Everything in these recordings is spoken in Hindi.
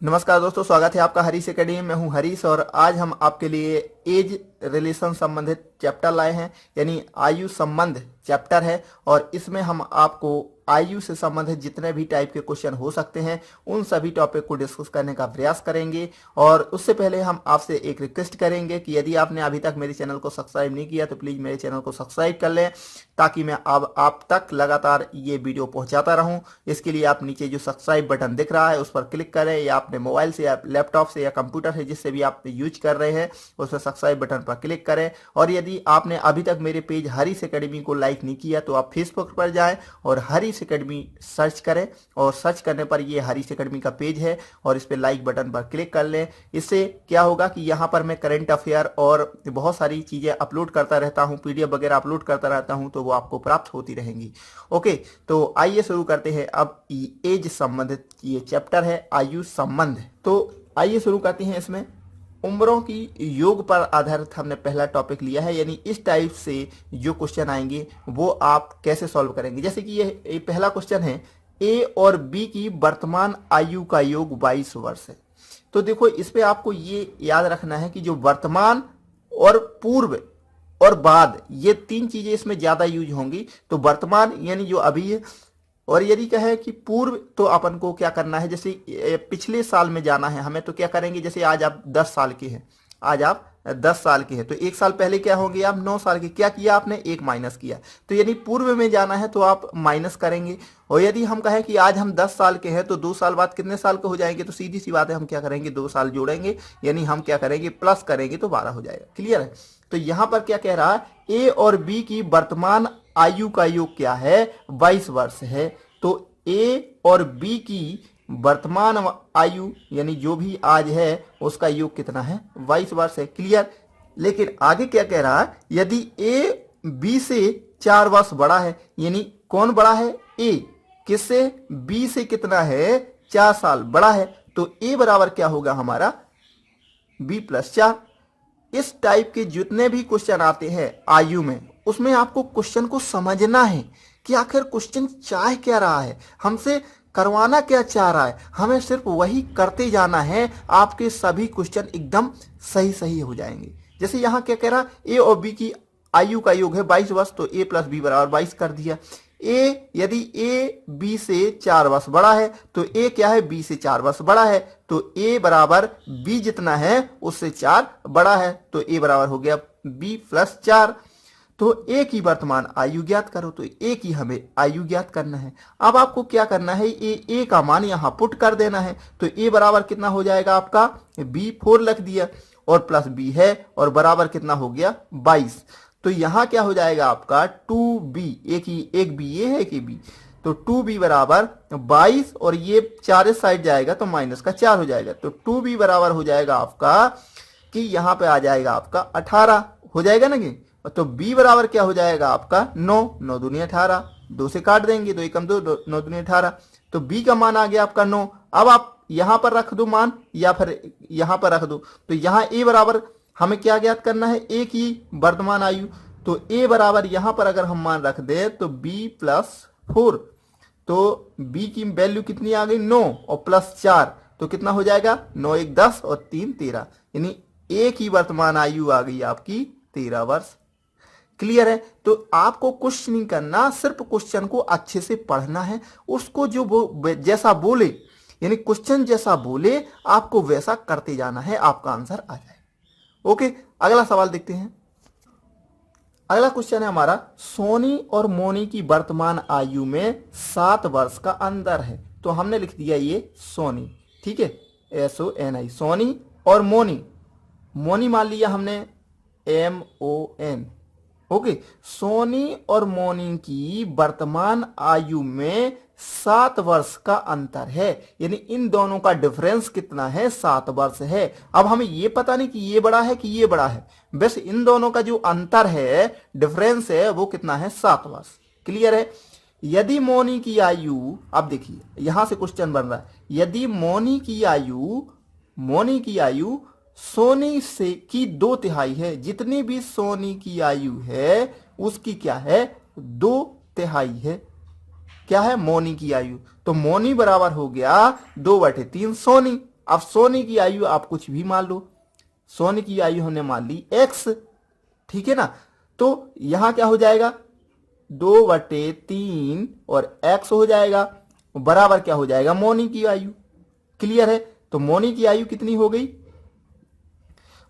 नमस्कार दोस्तों, स्वागत है आपका हरीश एकेडमी में। हूं हरीश और आज हम आपके लिए एज रिलेशन संबंधित चैप्टर लाए हैं, यानी आयु संबंध चैप्टर है। और इसमें हम आपको आयु से संबंधित जितने भी टाइप के क्वेश्चन हो सकते हैं उन सभी टॉपिक को डिस्कस करने का प्रयास करेंगे। और उससे पहले हम आपसे एक रिक्वेस्ट करेंगे कि यदि आपने अभी तक मेरे चैनल को सब्सक्राइब नहीं किया तो प्लीज़ मेरे चैनल को सब्सक्राइब कर लें, ताकि मैं अब आप तक लगातार ये वीडियो पहुंचाता रहूं। इसके लिए आप नीचे जो सब्सक्राइब बटन दिख रहा है उस पर क्लिक करें, या अपने मोबाइल से या लैपटॉप से या कंप्यूटर से जिससे भी आप यूज कर रहे हैं उस पर सब्सक्राइब बटन पर क्लिक करें। और यदि आपने अभी तक मेरे पेज हरीश एकेडमी को लाइक नहीं किया तो आप फेसबुक पर जाएं और हरीश एकेडमी सर्च करें, और सर्च करने पर ये हरीश एकेडमी का पेज है और इस पर लाइक बटन पर क्लिक कर लें। इससे क्या होगा कि यहाँ पर मैं करंट अफेयर और बहुत सारी चीज़ें अपलोड करता रहता हूँ, पीडीएफ वगैरह अपलोड करता रहता हूँ, तो वो आपको प्राप्त होती रहेंगी। ओके, तो आइए शुरू करते हैं। अब एज संबंधित ये चैप्टर है, आयु संबंध। तो आइए शुरू करते हैं। इसमें उम्रों की योग पर आधारित हमने पहला टॉपिक लिया है, यानी इस टाइप से जो क्वेश्चन आएंगे वो आप कैसे सॉल्व करेंगे। जैसे कि ये पहला क्वेश्चन है, ए और बी की वर्तमान आयु का योग 22 वर्ष है। तो देखो, इस पे आपको ये याद रखना है कि जो वर्तमान और पूर्व और बाद, ये तीन चीजें इसमें ज्यादा यूज होंगी। तो वर्तमान यानी जो अभी है, और यदि कहे कि पूर्व तो अपन को क्या करना है, जैसे पिछले साल में जाना है हमें, तो क्या करेंगे, जैसे आज आप 10 साल के हैं, आज आप 10 साल के हैं, तो एक साल पहले क्या होंगे आप 9 साल के। क्या किया आपने, एक माइनस किया। तो यानी पूर्व में जाना है तो आप माइनस करेंगे। और यदि हम कहें कि आज हम 10 साल के हैं तो 2 साल बाद कितने साल के हो जाएंगे, तो सीधी सी बात है, हम क्या करेंगे, 2 साल जोड़ेंगे, यानी हम क्या करेंगे, प्लस करेंगे तो 12 हो जाएगा। क्लियर है। तो यहां पर क्या कह रहा है, ए और बी की वर्तमान आयु का योग क्या है, 22 वर्ष है। तो ए और बी की वर्तमान आयु यानी जो भी आज है उसका योग कितना है, 22 वर्ष है। क्लियर। लेकिन आगे क्या कह रहा है, यदि ए बी से 4 वर्ष बड़ा है, यानी कौन बड़ा है, ए किससे, बी से कितना है, 4 साल बड़ा है, तो ए बराबर क्या होगा हमारा, बी प्लस 4। इस टाइप के जितने भी क्वेश्चन आते हैं आयु में, उसमें आपको क्वेश्चन को समझना है कि आखिर क्वेश्चन चाह क्या रहा है, हमसे करवाना क्या चाह रहा है। हमें सिर्फ वही करते जाना है, आपके सभी क्वेश्चन एकदम सही सही हो जाएंगे। जैसे यहाँ क्या कह रहा, ए और बी की आयु का योग है 22 वर्ष, तो ए प्लस बी बराबर 22 कर दिया। ए यदि ए बी से 4 वर्ष बड़ा है तो ए क्या है, बी से 4 वर्ष बड़ा है, तो ए बराबर बी जितना है उससे 4 बड़ा है, तो ए बराबर हो गया बी प्लस 4। तो ए की वर्तमान आयु ज्ञात करो, तो ए की हमें आयु ज्ञात करना है। अब आपको क्या करना है, ए का मान यहां पुट कर देना है। तो ए बराबर कितना हो जाएगा आपका, बी 4 लिख दिया, और प्लस बी है, और बराबर कितना हो गया, 22। तो यहां क्या हो जाएगा आपका 2b, एक बी ये है, एक बी, तो 2b बराबर 22, और ये 4 इस साइड जाएगा तो माइनस का 4 हो जाएगा। तो 2b बराबर हो जाएगा आपका कि यहां पे आ जाएगा आपका 18 हो जाएगा ना कि। तो b बराबर क्या हो जाएगा आपका 9, 9 दूनी 18, 2 से काट देंगे, 2 एकम 2, 9 दूनी 18। तो b का मान आ गया आपका 9। अब आप यहां पर रख दो मान, या फिर यहां पर रख दो। तो यहां a बराबर हमें क्या ज्ञात करना है, ए की वर्तमान आयु। तो ए बराबर यहां पर अगर हम मान रख दे तो बी प्लस 4, तो बी की वैल्यू कितनी आ गई, 9 और प्लस 4, तो कितना हो जाएगा, 9 1 10 और 3 13, यानी ए की वर्तमान आयु आ गई आपकी 13 वर्ष। क्लियर है। तो आपको कुछ नहीं करना, सिर्फ क्वेश्चन को अच्छे से पढ़ना है, उसको जो जैसा बोले, यानी क्वेश्चन जैसा बोले आपको वैसा करते जाना है, आपका आंसर आ जाए। ओके, अगला सवाल देखते हैं। अगला क्वेश्चन है हमारा, सोनी और मोनी की वर्तमान आयु में 7 वर्ष का अंतर है। तो हमने लिख दिया ये सोनी, ठीक है, SONI, सोनी और मोनी, मोनी मान लिया हमने MON। ओके, सोनी और मोनी की वर्तमान आयु में 7 वर्ष का अंतर है, यानी इन दोनों का डिफरेंस कितना है, 7 वर्ष है। अब हमें ये पता नहीं कि ये बड़ा है कि ये बड़ा है, बस इन दोनों का जो अंतर है, डिफरेंस है, वो कितना है, 7 वर्ष। क्लियर है। यदि मोनी की आयु, अब देखिए यहां से क्वेश्चन बन रहा है, यदि मोनी की आयु सोनी से की 2/3 है, जितनी भी सोनी की आयु है उसकी क्या है, 2/3 है। क्या है, मोनी की आयु। तो मोनी बराबर हो गया 2/3 सोनी। अब सोनी की आयु आप कुछ भी मान लो, सोनी की आयु हमने मान ली x, ठीक है ना। तो यहां क्या हो जाएगा 2/3 और x हो जाएगा, बराबर क्या हो जाएगा मोनी की आयु। क्लियर है। तो मोनी की आयु कितनी हो गई,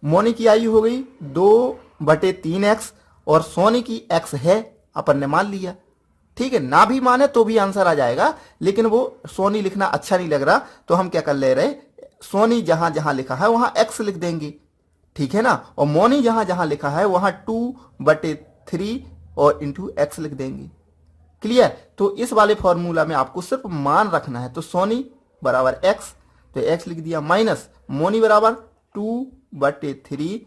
मोनी की आयु हो गई 2/3x और सोनी की x है, अपन ने मान लिया। ठीक है, ना भी माने तो भी आंसर आ जाएगा, लेकिन वो सोनी लिखना अच्छा नहीं लग रहा, तो हम क्या कर ले रहे, सोनी जहां जहां लिखा है वहां x लिख देंगे, ठीक है ना। और मोनी जहां जहां लिखा है वहां 2/3 और इंटू x लिख देंगे। क्लियर। तो इस वाले फॉर्मूला में आपको सिर्फ मान रखना है, तो सोनी बराबर x, तो x लिख दिया, माइनस मोनी बराबर 2/3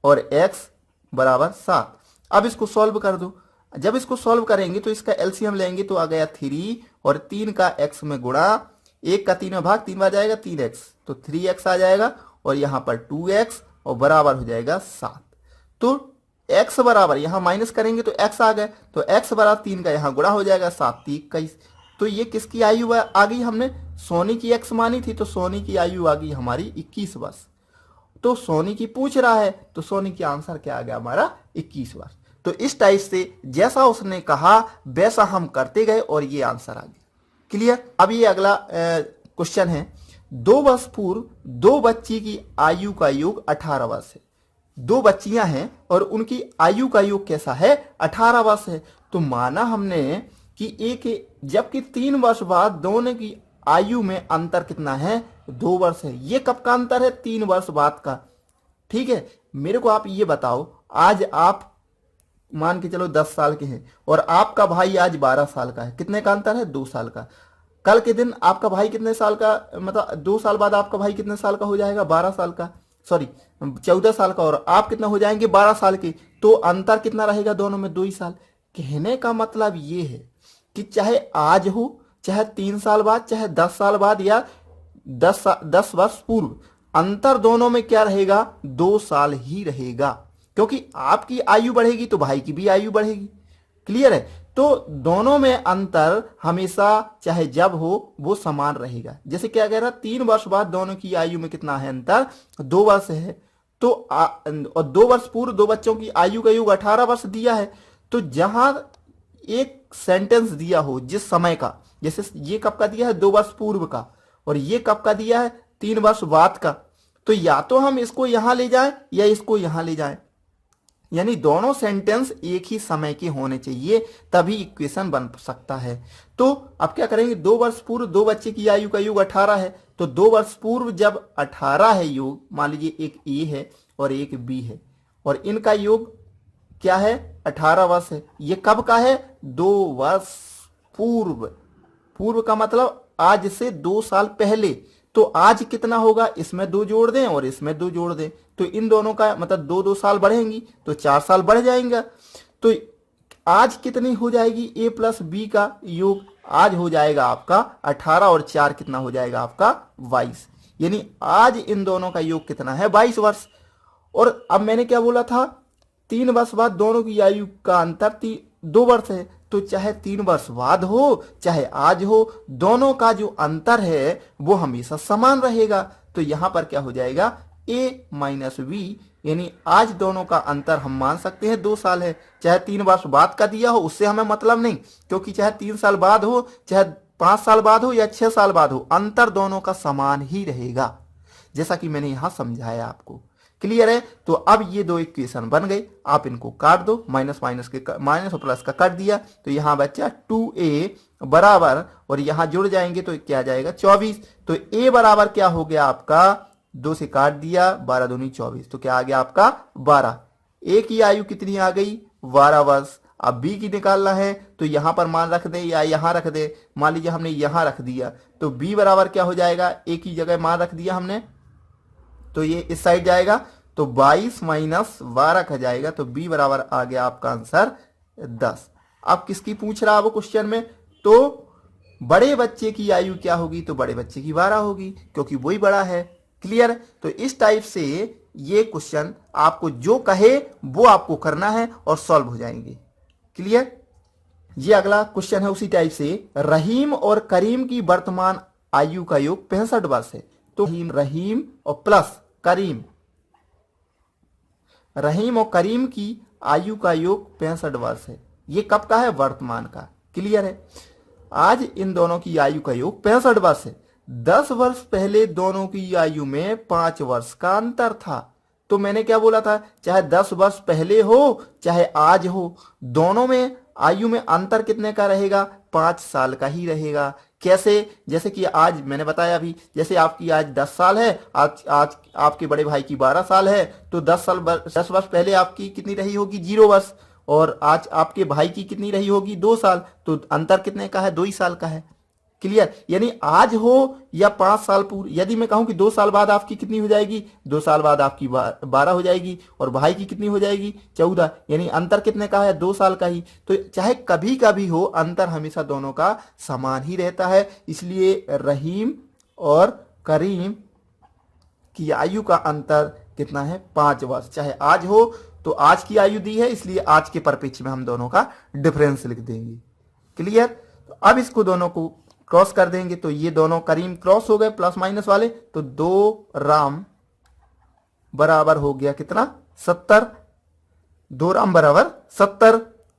और x बराबर 7। अब इसको सॉल्व कर दो। जब इसको सॉल्व करेंगे तो इसका एलसीएम लेंगे तो आ गया 3 और 3 का x में गुणा, 1 का 3 में भाग, 3 बार जाएगा 3x, तो 3x आ जाएगा और यहां पर 2x और बराबर हो जाएगा 7। तो x बराबर यहां माइनस करेंगे तो x आ गए, तो x बराबर 3 का यहां गुणा हो जाएगा 7 3 21। तो ये किसकी आयु आ गई, हमने सोनी की x मानी थी, तो सोनी की आयु आ गई हमारी 21 वर्ष। तो सोनी की पूछ रहा है, तो सोनी की आंसर क्या आ गया हमारा 21 वर्ष। तो इस टाइप से जैसा उसने कहा वैसा हम करते गए और ये आंसर आ गया। क्लियर। अब ये अगला क्वेश्चन है, 2 वर्ष पूर्व 2 बच्ची की आयु का योग 18 वर्ष है। 2 बच्चियां हैं और उनकी आयु का योग कैसा है, 18 वर्ष है। तो माना हमने कि एक, जबकि 3 वर्ष बाद दोनों की आयु में अंतर कितना है, 2 वर्ष है। ये कब का अंतर है, 3 वर्ष बाद का। ठीक है, मेरे को आप ये बताओ, आज आप मान के चलो 10 साल के हैं और आपका भाई आज 12 साल का है, कितने का अंतर है, 2 साल का। कल के दिन आपका भाई कितने साल का, मतलब 2 साल बाद आपका भाई कितने साल का हो जाएगा, 12 साल का, सॉरी 14 साल का, और आप कितना हो जाएंगे 12 साल के। तो अंतर कितना रहेगा दोनों में, 2 ही साल। कहने का मतलब ये है कि चाहे आज हो, चाहे 3 साल बाद, चाहे 10 साल बाद, या 10 वर्ष पूर्व, अंतर दोनों में क्या रहेगा, 2 साल ही रहेगा। क्योंकि आपकी आयु बढ़ेगी तो भाई की भी आयु बढ़ेगी। क्लियर है। तो दोनों में अंतर हमेशा चाहे जब हो वो समान रहेगा। जैसे क्या कह रहा, 3 वर्ष बाद दोनों की आयु में कितना है अंतर, 2 वर्ष है। तो और 2 वर्ष पूर्व 2 बच्चों की आयु का योग 18 वर्ष दिया है। तो जहां एक सेंटेंस दिया हो जिस समय का, जैसे ये कब का दिया है, 2 वर्ष पूर्व का, और ये कब का दिया है, 3 वर्ष बाद का, तो या तो हम इसको यहां ले जाएं या इसको यहां ले जाएं, यानी दोनों सेंटेंस एक ही समय के होने चाहिए, तभी इक्वेशन बन सकता है। तो अब क्या करेंगे, 2 वर्ष पूर्व 2 बच्चे की आयु का योग 18 है, तो 2 वर्ष पूर्व जब 18 है योग, मान लीजिए एक ए है और एक बी है, और इनका योग क्या है, 18 वर्ष है। ये कब का है, 2 वर्ष पूर्व। पूर्व का मतलब आज से 2 साल पहले। तो आज कितना होगा, इसमें 2 जोड़ दें और इसमें 2 जोड़ दें, तो इन दोनों का मतलब 2 साल बढ़ेंगी, तो 4 साल बढ़ जाएंगे। तो आज कितनी हो जाएगी, ए प्लस बी का योग आज हो जाएगा आपका 18 और 4 कितना हो जाएगा आपका 22। यानी आज इन दोनों का योग कितना है, 22 वर्ष। और अब मैंने क्या बोला था, 3 वर्ष बाद दोनों की आयु का अंतर 2 वर्ष है। तो चाहे 3 वर्ष बाद हो चाहे आज हो, दोनों का जो अंतर है वो हमेशा समान रहेगा। तो यहां पर क्या हो जाएगा, a माइनस बी, यानी आज दोनों का अंतर हम मान सकते हैं 2 साल है। चाहे 3 वर्ष बाद का दिया हो उससे हमें मतलब नहीं, क्योंकि चाहे 3 साल बाद हो, चाहे 5 साल बाद हो या 6 साल बाद हो, अंतर दोनों का समान ही रहेगा, जैसा कि मैंने यहां समझाया आपको। क्लियर है। तो अब ये 2 इक्वेशन बन गए, आप इनको काट दो, माइनस माइनस और प्लस का काट दिया, तो यहां बच्चा 2a बराबर, और यहां जुड़ जाएंगे तो क्या आ जाएगा 24। तो a बराबर क्या हो गया आपका, 2 से काट दिया, 12 दूनी 24, तो क्या आ गया आपका 12। a की आयु कितनी आ गई, 12 वर्ष। अब b की निकालना है तो यहां पर मान रख दे या यहां रख दे, मान लीजिए हमने यहां रख दिया, तो b बराबर क्या हो जाएगा, a की जगह मान रख दिया हमने, तो ये इस साइड जाएगा, तो 22 माइनस 12 का जाएगा, तो b बराबर आ गया आपका आंसर 10। अब किसकी पूछ रहा है वो क्वेश्चन में, तो बड़े बच्चे की आयु क्या होगी, तो बड़े बच्चे की 12 होगी, क्योंकि वही बड़ा है। क्लियर। तो इस टाइप से ये क्वेश्चन आपको जो कहे वो आपको करना है और सॉल्व हो जाएंगे। क्लियर। ये अगला क्वेश्चन है उसी टाइप से, रहीम और करीम की वर्तमान आयु का योग 65 वर्ष है। तो रहीम और प्लस करीम, रहीम और करीम की आयु का योग 65 वर्ष है। ये कब का है? वर्तमान का। क्लियर है? आज इन दोनों की आयु का योग 65 वर्ष है। 10 वर्ष पहले दोनों की आयु में 5 वर्ष का अंतर था। तो मैंने क्या बोला था? चाहे 10 वर्ष पहले हो चाहे आज हो, दोनों में आयु में अंतर कितने का रहेगा? 5 साल का ही रहेगा। कैसे? जैसे कि आज मैंने बताया अभी, जैसे आपकी आज 10 साल है, आज आपके बड़े भाई की 12 साल है, तो 10 वर्ष पहले आपकी कितनी रही होगी? 0 वर्ष। और आज आपके भाई की कितनी रही होगी? 2 साल। तो अंतर कितने का है? 2 ही साल का है। क्लियर? यानी आज हो या 5 साल पूर्व, यदि मैं कहूं कि 2 साल बाद आपकी कितनी हो जाएगी? 2 साल बाद आपकी 12 हो जाएगी, और भाई की कितनी हो जाएगी? 14। यानी अंतर कितने का है? 2 साल का ही। तो चाहे कभी कभी हो, अंतर हमेशा दोनों का समान ही रहता है। इसलिए रहीम और करीम की आयु का अंतर कितना है? 5 वर्ष। चाहे आज हो तो आज की आयु दी है, इसलिए आज के परिप्रेक्ष्य में हम दोनों का डिफरेंस लिख देंगे। क्लियर? तो अब इसको दोनों को क्रॉस कर देंगे, तो ये दोनों करीम क्रॉस हो गए प्लस माइनस वाले, तो 2 राम बराबर हो गया कितना? 70। 2 राम बराबर 70।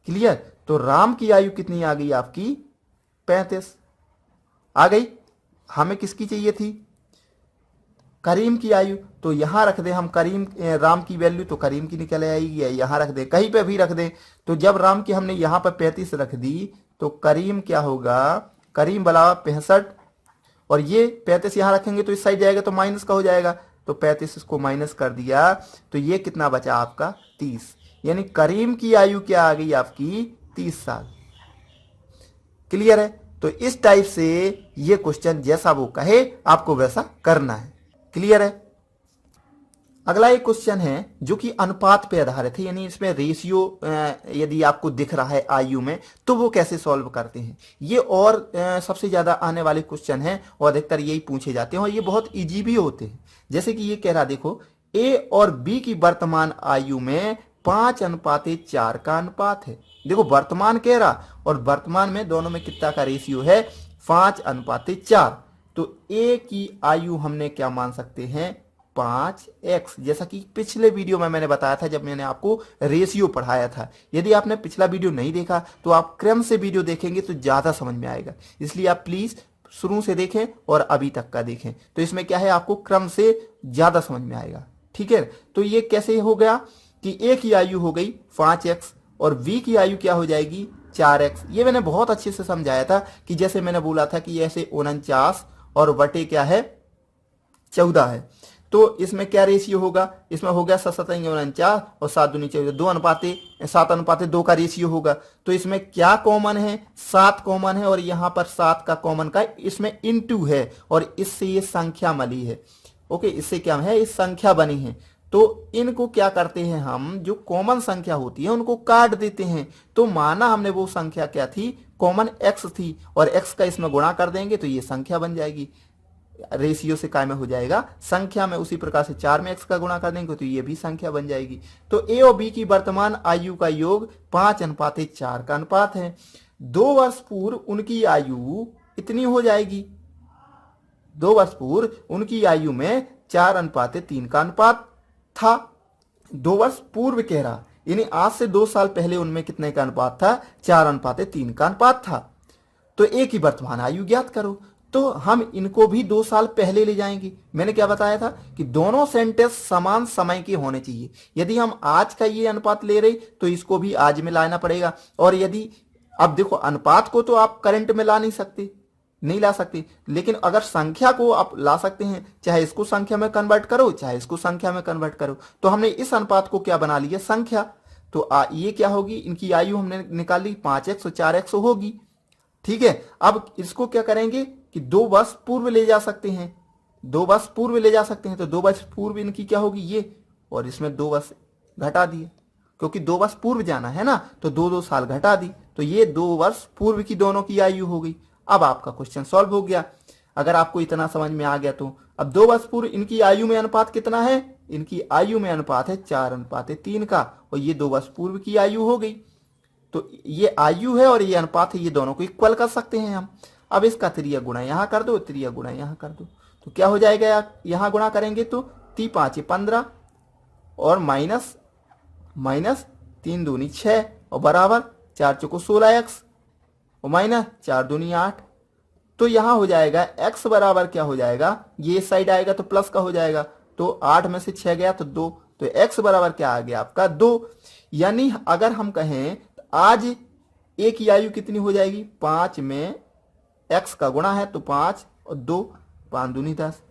क्लियर? तो राम की आयु कितनी आ गई आपकी? 35 आ गई। हमें किसकी चाहिए थी? करीम की आयु। तो यहां रख दे हम करीम, राम की वैल्यू, तो करीम की निकल आएगी। यहां रख दे, कहीं पे भी रख दे। तो जब राम की हमने यहां पर 35 रख दी, तो करीम क्या होगा? करीम बराबर 65, और ये 35 यहां रखेंगे तो इस साइड जाएगा तो माइनस का हो जाएगा, तो 35 इसको माइनस कर दिया, तो ये कितना बचा आपका? 30। यानी करीम की आयु क्या आ गई आपकी? 30 साल। क्लियर है? तो इस टाइप से ये क्वेश्चन जैसा वो कहे आपको वैसा करना है। क्लियर है? अगला एक क्वेश्चन है जो कि अनुपात पे आधारित है, यानी इसमें रेशियो यदि आपको दिख रहा है आयु में, तो वो कैसे सॉल्व करते हैं। ये और सबसे ज्यादा आने वाले क्वेश्चन हैं, और अधिकतर यही पूछे जाते हैं, और ये बहुत इजी भी होते हैं। जैसे कि ये कह रहा, देखो ए और बी की वर्तमान आयु में 5:4 का अनुपात है। देखो वर्तमान कह रहा, और वर्तमान में दोनों में कितना का रेशियो है? 5:4। तो ए की आयु हमने क्या मान सकते हैं? 5x। जैसा कि पिछले वीडियो में मैंने बताया था जब मैंने आपको रेशियो पढ़ाया था। यदि आपने पिछला वीडियो नहीं देखा तो आप क्रम से वीडियो देखेंगे तो ज्यादा समझ में आएगा, इसलिए आप प्लीज शुरू से देखें और अभी तक का देखें, तो इसमें क्या है आपको क्रम से ज्यादा समझ में आएगा। ठीक है? तो ये कैसे हो गया कि ए की आयु हो गई 5x और बी की आयु क्या हो जाएगी? 4x। ये मैंने बहुत अच्छे से समझाया था कि जैसे मैंने बोला था कि ऐसे 49 और बटे क्या है? 14 है। तो इसमें क्या रेशियो होगा? इसमें हो गया 7×49 और 7 दूनी 14, 7:2 का रेशियो होगा। तो इसमें क्या कॉमन है? 7 कॉमन है, और यहां पर 7 का कॉमन का इसमें इनटू है, और इससे ये संख्या मिली है। ओके, इससे क्या है? इस संख्या बनी है। तो इनको क्या करते हैं हम, जो कॉमन संख्या होती है उनको काट देते हैं। तो माना हमने वो संख्या क्या थी? कॉमन x थी, और x का इसमें गुणा कर देंगे तो ये संख्या बन जाएगी। रेशियो से काय में हो जाएगा? संख्या में। उसी प्रकार से 4 में x का गुणा कर देंगे तो ये भी संख्या बन जाएगी। तो ए और बी की वर्तमान आयु का योग 5:4 का अनुपात है। 2 वर्ष पूर्व उनकी आयु इतनी हो जाएगी। 2 वर्ष पूर्व उनकी आयु में 4:3 का अनुपात था। 2 वर्ष पूर्व कह रहा, यानी आज से 2 साल पहले उनमें कितने का अनुपात था? 4:3 का अनुपात था। तो ए की वर्तमान आयु ज्ञात करो। तो हम इनको भी 2 साल पहले ले जाएंगे। मैंने क्या बताया था कि दोनों सेंटेंस समान समय के होने चाहिए। यदि हम आज का ये अनुपात ले रहे तो इसको भी आज में लाना पड़ेगा, और यदि अब देखो अनुपात को तो आप करंट में ला नहीं ला सकते, लेकिन अगर संख्या को आप ला सकते हैं, चाहे इसको संख्या में कन्वर्ट करो चाहे इसको संख्या में कन्वर्ट करो। तो हमने इस अनुपात को क्या बना लिया? संख्या। तो ये क्या होगी? इनकी आयु हमने निकाली 5x और 4x होगी। ठीक है? अब इसको क्या करेंगे कि 2 वर्ष पूर्व ले जा सकते हैं। 2 वर्ष पूर्व ले जा सकते हैं, तो 2 वर्ष पूर्व इनकी क्या होगी? ये, और इसमें 2 वर्ष घटा दिए, क्योंकि 2 वर्ष पूर्व जाना है ना, तो 2-2 साल घटा दी, तो ये 2 वर्ष पूर्व की दोनों की आयु हो गई। अब आपका क्वेश्चन सॉल्व हो गया। अगर आपको इतना समझ में आ गया तो अब 2 वर्ष पूर्व इनकी आयु में अनुपात कितना है? इनकी आयु में अनुपात है 4:3 का, और ये 2 वर्ष पूर्व की आयु हो गई। तो ये आयु है और ये अनुपात है, ये दोनों को इक्वल कर सकते हैं हम। अब इसका त्रिया गुणा यहाँ कर दो, त्रिया गुणा यहाँ कर दो, तो क्या हो जाएगा, यहाँ गुणा करेंगे तो 3 5 15 और माइनस 3 दूनी 6 और बराबर 4 चौको 16x और माइनस 4 दूनी 8। तो यहां हो जाएगा x बराबर क्या हो जाएगा, ये साइड आएगा तो प्लस का हो जाएगा, तो 8 में से 6 गया तो 2, तो x बराबर क्या आ गया आपका 2। यानी अगर हम कहें तो आज a की आयु कितनी हो जाएगी, 5 में x का गुणा है तो 5 और 2 5 दूनी 10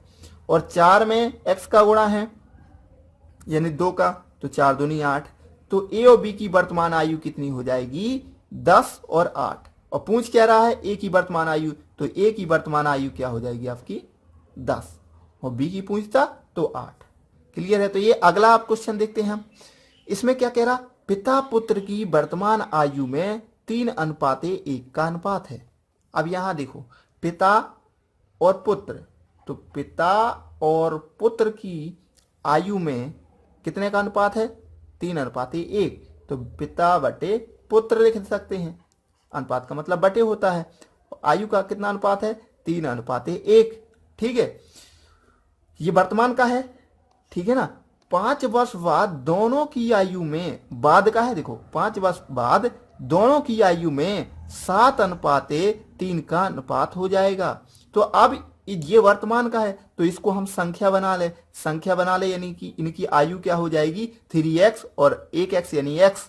और 4 में x का गुणा है यानी 2 का तो 4 दूनी 8। तो a और b की वर्तमान आयु कितनी हो जाएगी 10 और 8। और पूछ क्या रहा है a की वर्तमान आयु, तो a की वर्तमान आयु क्या हो जाएगी आपकी 10 और b की पूछता तो 8। क्लियर है। तो ये अगला आप क्वेश्चन देखते हैं हम। इसमें क्या कह रहा, पिता पुत्र की वर्तमान आयु में 3:1 का अनुपात है। अब यहां देखो पिता और पुत्र, तो पिता और पुत्र की आयु में कितने का अनुपात है 3:1। तो पिता बटे पुत्र लिख सकते हैं, अनुपात का मतलब बटे होता है। आयु का कितना अनुपात है 3:1। ठीक है, ये वर्तमान का है, ठीक है ना। 5 वर्ष बाद दोनों की आयु में, बाद का है देखो, 5 वर्ष बाद दोनों की आयु में 7:3 का अनुपात हो जाएगा। तो अब ये वर्तमान का है तो इसको हम संख्या बना ले, यानी कि इनकी आयु क्या हो जाएगी 3x और 1x यानी x।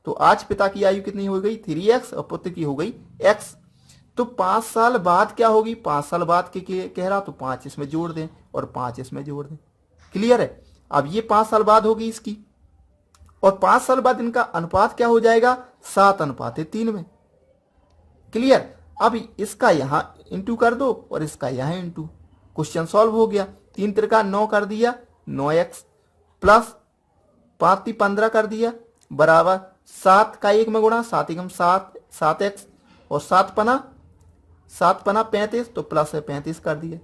तो आज पिता की आयु कितनी हो गई 3x और पुत्र की हो गई x। तो 5 साल बाद क्या होगी, 5 साल बाद के कह रहा तो 5 इसमें जोड़ दें और 5 इसमें जोड़ दें। क्लियर है। अब ये 5 साल बाद होगी इसकी, और 5 साल बाद इनका अनुपात क्या हो जाएगा 7:3 में। क्लियर। अब इसका यहां इंटू कर दो और इसका यहां इंटू, क्वेश्चन सॉल्व हो गया। 3 त्रिका 9 कर दिया 9x प्लस 5 × 15 कर दिया बराबर 7 का 1 में गुणा 7 × 7 7x और 7 पना 35 तो प्लस है 35 कर दिया।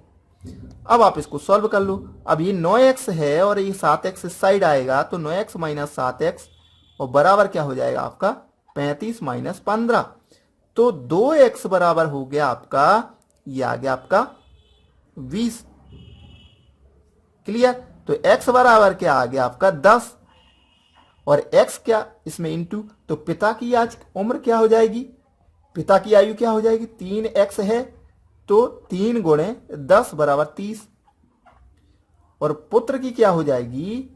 अब आप इसको सॉल्व कर लो। अब ये 9x है और ये 7x इस साइड आएगा तो 9x - 7x और बराबर क्या हो जाएगा आपका 35 - 15। तो 2x बराबर हो गया आपका, ये आ गया आपका 20। क्लियर। तो x बराबर क्या आ गया आपका 10 और x क्या इसमें इंटू, तो पिता की आज उम्र क्या हो जाएगी, पिता की आयु क्या हो जाएगी 3x है तो 3 × 10 बराबर 30 और पुत्र की क्या हो जाएगी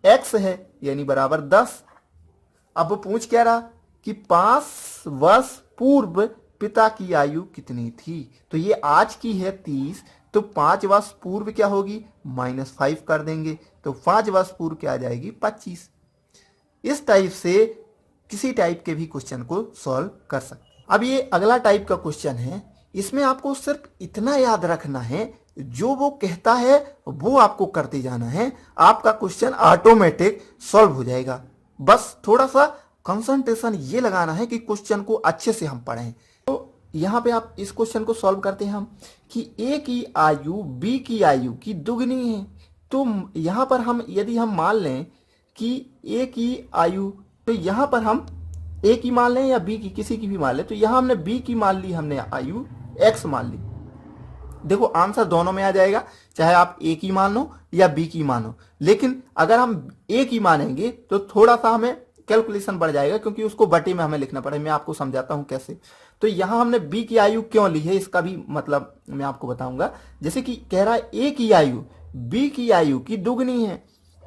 x है यानी बराबर 10। अब वो पूछ क्या रहा कि 5 वर्ष पूर्व पिता की आयु कितनी थी, तो ये आज की है 30 तो 5 वर्ष पूर्व क्या होगी -5 कर देंगे तो 5 वर्ष पूर्व क्या आ जाएगी 25। इस टाइप से किसी टाइप के भी क्वेश्चन को सॉल्व कर सकते हैं। अब ये अगला टाइप का क्वेश्चन है, इसमें आपको सिर्फ इतना याद रखना है जो वो कहता है वो आपको करते जाना है, आपका क्वेश्चन ऑटोमेटिक सॉल्व हो जाएगा। बस थोड़ा सा कंसंट्रेशन ये लगाना है कि क्वेश्चन को अच्छे से हम पढ़ें। तो यहाँ पे आप इस क्वेश्चन को सॉल्व करते हैं हम कि a की आयु b की आयु की दुगनी है। तो यहाँ पर हम यदि हम मान लें कि a की आयु, तो यहाँ पर हम a की मान लें या b की, किसी की भी मान लें, तो यहाँ हमने b की मान ली, हमने आयु x मान ली। देखो आंसर दोनों में आ जाएगा, चाहे आप a की मान लो या b की मानो। लेकिन अगर हम a की मानेंगे तो थोड़ा सा हमें कैलकुलेशन बढ़ जाएगा क्योंकि उसको बटे में हमें लिखना पड़ेगा। मैं आपको समझाता हूं कैसे। तो यहां हमने b की आयु क्यों ली है इसका भी मतलब मैं आपको बताऊंगा। जैसे कि कह रहा है a की आयु b की आयु की दुगनी है,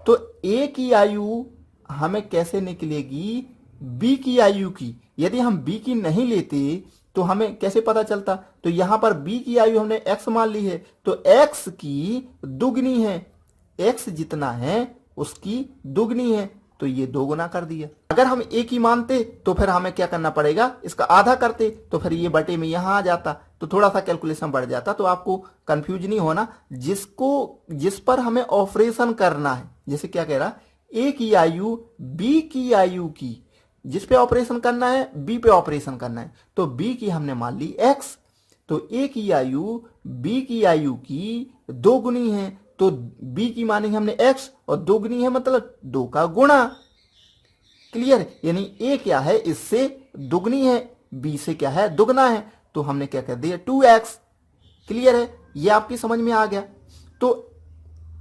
तो a की आयु हमें कैसे निकलेगी b की आयु की। यदि हम b की नहीं लेते तो हमें कैसे पता चलता, तो यहां पर b की आयु हमने x मान ली है तो x की दुगनी है, x जितना है उसकी दुगनी है, तो ये 2 गुना कर दिया। अगर हम a की मानते तो फिर हमें क्या करना पड़ेगा, इसका आधा करते तो फिर ये बटे में यहां आ जाता, तो थोड़ा सा कैलकुलेशन बढ़ जाता। तो आपको कंफ्यूज नहीं होना, जिस पर हमें ऑपरेशन करना है, जैसे क्या कह रहा a की आयु b की आयु की, जिस पे ऑपरेशन करना है b पे ऑपरेशन करना है, तो b की हमने मान ली x, तो a की आयु b की आयु की 2 गुनी है, तो b की मानेंगे हमने x और 2 गुनी है मतलब 2 का गुणा। क्लियर। यानी a क्या है इससे दुगनी है, b से क्या है दुगना है, तो हमने क्या कर दिया 2x। क्लियर है, ये आपकी समझ में आ गया। तो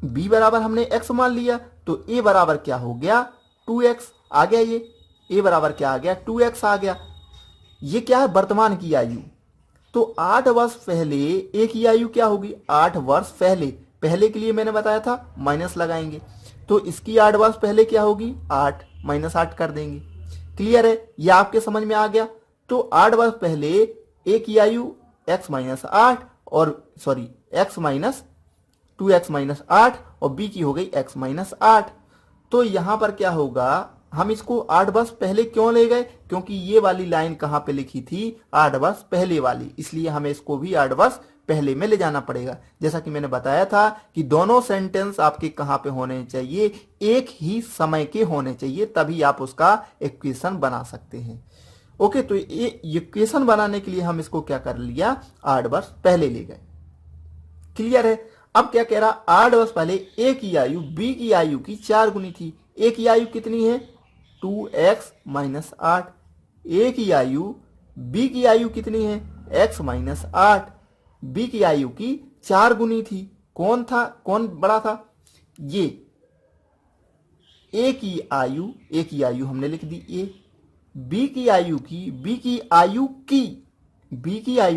b बराबर हमने x मान लिया, तो a बराबर क्या हो गया 2x आ गया। ये a बराबर क्या आ गया 2x आ गया। ये क्या है वर्तमान की आयु। तो 8 वर्ष पहले a की आयु क्या होगी 8 वर्ष पहले। पहले के लिए मैंने बताया था माइनस लगाएंगे, तो इसकी 8 वर्ष पहले क्या होगी 8 माइनस 8 कर देंगे। क्लियर है, ये आपके समझ में आ गया। तो 8 वर्ष पहले a की आयु x माइनस 8 और sorry x minus 2x minus 8 और b की हो गई x माइनस 8। तो यहां पर क्या होगा, हम इसको 8 वर्ष पहले क्यों ले गए, क्योंकि ये वाली लाइन कहां पे लिखी थी 8 वर्ष पहले वाली, इसलिए हमें इसको भी 8 वर्ष पहले में ले जाना पड़ेगा। जैसा कि मैंने बताया था कि दोनों सेंटेंस आपके कहां पे होने चाहिए, एक ही समय के होने चाहिए, तभी आप उसका इक्वेशन बना सकते हैं। ओके, तो ये इक्वेशन बनाने के लिए हम इसको क्या कर लिया 8 वर्ष पहले ले गए। क्लियर है। अब क्या कह रहा 8 वर्ष पहले a की आयु b की आयु की 4 गुनी थी। a की आयु कितनी है 2x माइनस 8। a की आयु b की आयु कितनी है x माइनस 8। b की आयु की 4 गुनी थी। कौन था, कौन बड़ा था, ये a की आयु हमने लिख दी a। b की आयु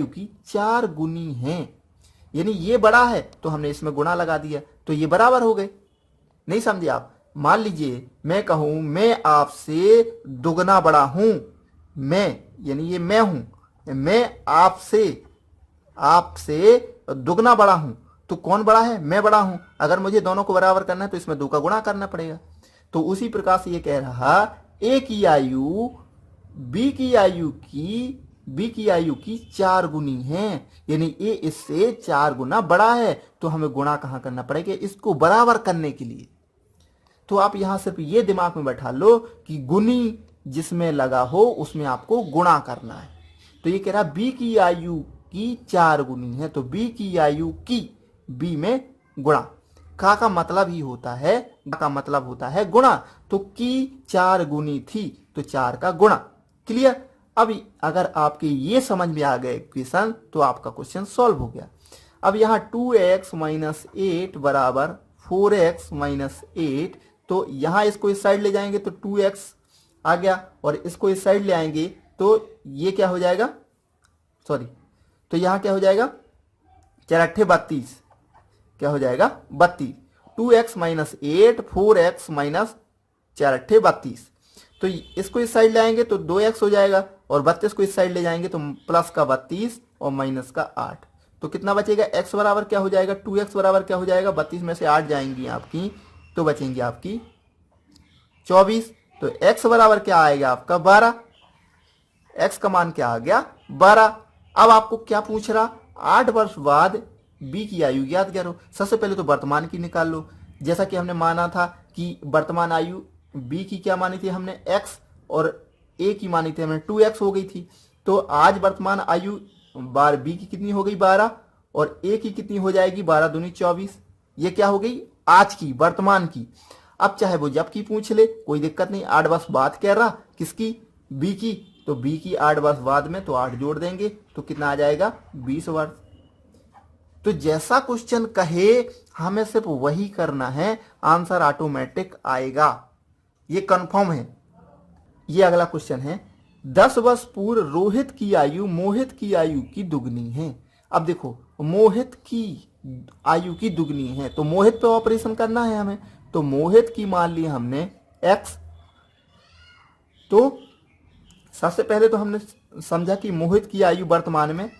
की 4 गुनी है, यानी ये बड़ा है तो हमने इसमें गुणा लगा दिया, तो ये बराबर हो गए। नहीं समझे आप। मान लीजिए मैं कहूं मैं आपसे दुगना बड़ा हूं, मैं यानी ये मैं हूं, मैं आपसे दुगना बड़ा हूं, तो कौन बड़ा है मैं बड़ा हूं। अगर मुझे दोनों को बराबर करना है तो इसमें 2 का गुणा करना पड़ेगा। तो उसी प्रकार से ये कह रहा a की आयु b की आयु की 4 गुनी है, यानी a इससे 4 गुना बड़ा है। तो हमें गुणा कहां करना पड़ेगा इसको बराबर करने के लिए। तो आप यहां सिर्फ ये दिमाग में बैठा लो कि गुनी जिसमें लगा हो उसमें आपको गुणा करना है। तो ये कह रहा b की आयु की 4 गुनी है, तो b की आयु की b में गुणा, का मतलब ही होता है, का मतलब होता है गुणा। तो की 4 गुनी थी तो 4 का गुणा। क्लियर। अब अगर आपके ये समझ में आ गए इक्वेशन तो आपका क्वेश्चन सॉल्व हो गया। अब यहाँ 2x माइनस 8 बराबर 4x माइनस 8, तो यहाँ इसको इस साइड ले जाएंगे तो 2x आ गया, और इसको इस साइड ले आएंगे तो ये क्या हो जाएगा, सॉरी, तो यहाँ क्या हो जाएगा 4 8 32, क्या हो जाएगा 32। 2x माइनस 8 4x माइनस 4 8 32, तो इसको इस साइड ले आएंगे तो 2x हो जाएगा, और 32 को इस साइड ले जाएंगे तो प्लस का 32 और माइनस का 8। तो कितना बचेगा x बराबर क्या हो जाएगा 2x बराबर क्या हो जाएगा 32 में से 8 जाएंगी आपकी तो बचेंगी आपकी 24। तो x बराबर क्या आएगा आपका 12। x का मान क्या आ गया 12। अब आपको क्या पूछ रहा 8 वर्ष बाद b की आयु याद करो। सबसे पहले तो वर्तमान की निकाल लो। जैसा कि हमने माना था कि वर्तमान आयु b की क्या मानी थी हमने x, और a की मानी थी हमने 2x हो गई थी। तो आज वर्तमान आयु बार b की कितनी हो गई 12, और a की कितनी हो जाएगी 12 दूनी 24। ये क्या हो गई आज की वर्तमान की। अब चाहे वो जब की पूछ ले कोई दिक्कत नहीं, 8 वर्ष बाद कह रहा किसकी b की, तो b की 8 वर्ष बाद में तो 8 जोड़ देंगे तो कितना आ जाएगा 20 वर्ष। तो जैसा क्वेश्चन कहे हमें सिर्फ वही करना है, आंसर ऑटोमेटिक आएगा, ये कंफर्म है। ये अगला क्वेश्चन है 10 वर्ष पूर्व रोहित की आयु मोहित की आयु की दुगनी है। अब देखो मोहित की आयु की दुगनी है तो मोहित पे ऑपरेशन करना है हमें, तो मोहित की मान ली हमने x। तो सबसे पहले तो हमने समझा कि मोहित की आयु वर्तमान में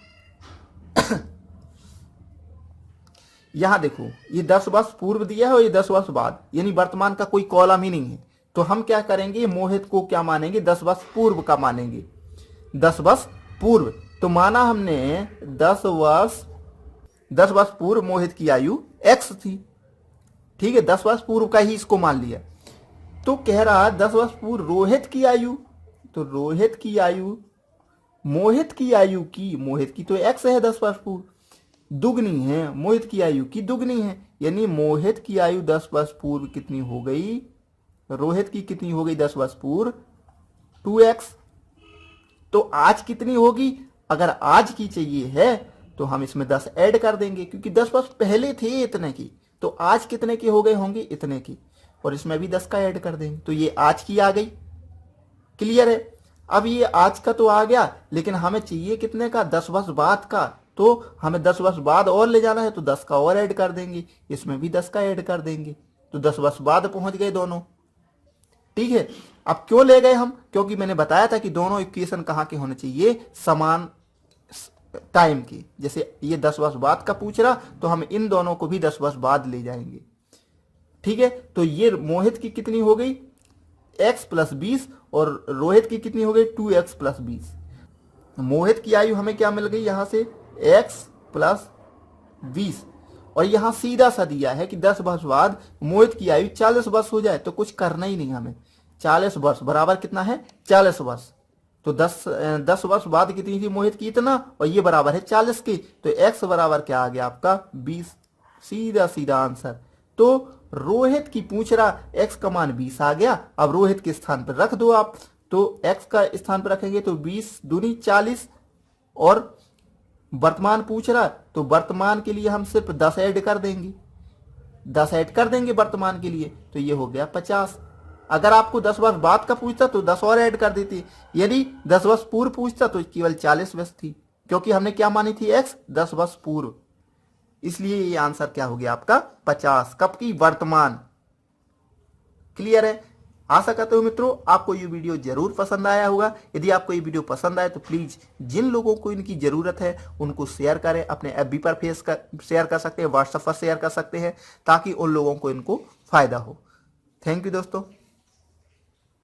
यहां देखो ये 10 वर्ष पूर्व दिया है और ये 10 वर्ष बाद, यानी वर्तमान का कोई कॉलम ही नहीं है। तो हम क्या करेंगे मोहित को क्या मानेंगे 10 वर्ष पूर्व का मानेंगे, 10 वर्ष पूर्व। तो माना हमने 10 वर्ष पूर्व मोहित की आयु x थी, ठीक है, 10 वर्ष पूर्व का ही इसको मान लिया। तो कह रहा 10 वर्ष पूर्व रोहित की आयु, तो रोहित की आयु मोहित की आयु की, मोहित की तो x है 10 वर्ष पूर्व, दुगनी है, मोहित की आयु की दुगनी है, यानी मोहित की आयु 10 वर्ष पूर्व कितनी हो गई, रोहित की कितनी हो गई 10 वर्ष पूर्व 2x। तो आज कितनी होगी, अगर आज की चाहिए है तो हम इसमें 10 ऐड कर देंगे, क्योंकि 10 वर्ष पहले थे इतने की, तो आज कितने की हो गए होंगी, इतने की, और इसमें भी 10 का ऐड कर देंगे, तो ये आज की आ गई। क्लियर है। अब ये आज का तो आ गया, लेकिन हमें चाहिए कितने का, 10 वर्ष बाद का, तो हमें 10 वर्ष बाद और ले जाना है, तो 10 का और ऐड कर देंगे, इसमें भी 10 का ऐड कर देंगे, तो 10 वर्ष बाद पहुंच गए दोनों। ठीक है। अब क्यों ले गए हम, क्योंकि मैंने बताया था कि दोनों इक्वेशन कहाँ के होने चाहिए, समान टाइम की। जैसे ये 10 वर्ष बाद का पूछ रहा, तो हम इन दोनों को भी 10 वर्ष बाद ले जाएंगे। ठीक है। तो ये मोहित की कितनी हो गई, x + 20, और रोहित की कितनी हो गई, 2x + 20। मोहित की आयु हमें क्या मिल गई यहां से, x + 20, और यहां सीधा सा दिया है कि 10 वर्ष बाद मोहित की आयु 40 वर्ष हो जाए, तो कुछ करना ही नहीं हमें। 40 वर्ष बराबर कितना है, 40 वर्ष, तो 10 वर्ष बाद कितनी थी मोहित की, इतना, और ये बराबर है 40 की, तो x बराबर क्या आ गया आपका, 20। सीधा सीधा आंसर। तो रोहित की पूछ रहा, x का मान 20 आ गया, अब रोहित के स्थान पर रख दो आप, तो x का स्थान पर रखेंगे तो 20 दूनी 40, और वर्तमान पूछ रहा, तो वर्तमान के लिए हम सिर्फ 10 ऐड कर देंगे, 10 ऐड कर देंगे वर्तमान के लिए, तो ये हो गया 50। अगर आपको 10 वर्ष बाद का पूछता तो 10 और ऐड कर देती, यदि 10 वर्ष पूर्व पूछता तो केवल 40 वर्ष थी, क्योंकि हमने क्या मानी थी, x 10 वर्ष पूर्व, इसलिए ये आंसर क्या हो गया आपका 50। कब की, वर्तमान। क्लियर है। आशा करते हो मित्रों आपको ये वीडियो जरूर पसंद आया होगा। यदि आपको ये वीडियो पसंद आए तो प्लीज जिन लोगों को इनकी जरूरत है उनको शेयर करें, अपने FB पर शेयर कर सकते हैं, व्हाट्सएप पर शेयर कर सकते हैं, ताकि उन लोगों को इनको फायदा हो। थैंक यू दोस्तों।